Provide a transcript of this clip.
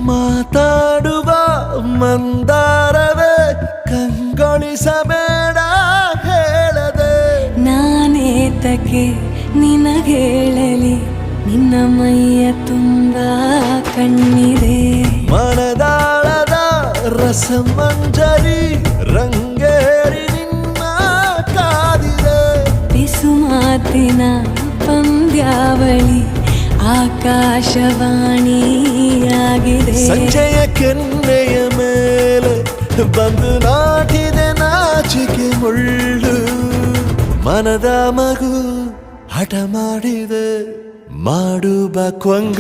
ಮಾತಾಡುವ ಮಂದಾರವೇ ಕಂಗೊಳಿಸಬೇಡ ಹೇಳದೆ ನಾನೇತಕ್ಕೆ ನಿನಗೇಳಲಿ ನಿನ್ನ ಮೈಯ ತುಂಬ ಕಣ್ಣಿದೆ ಮನದಾಳದ ರಸಮಂಜರಿ ರಂಗೇರಿ ನಿನ್ನ ಕಾದಿದೆ ಬಿಸು ಮಾತಿನ ಪಂದ್ಯಾವಳಿ ಆಕಾಶವಾಣಿಯಾಗಿದೆ ಸಂಜೆಯ ಕೆನ್ನೆಯ ಮೇಲೆ ಬಂದು ನಾಟಿದೆ ನಾಚಿಕೆ ಮುಳ್ಳು ಮನದ ಮಗು ಹಠ ಮಾಡಿದೆ ಮಾಡುವ ಕೊಂಗ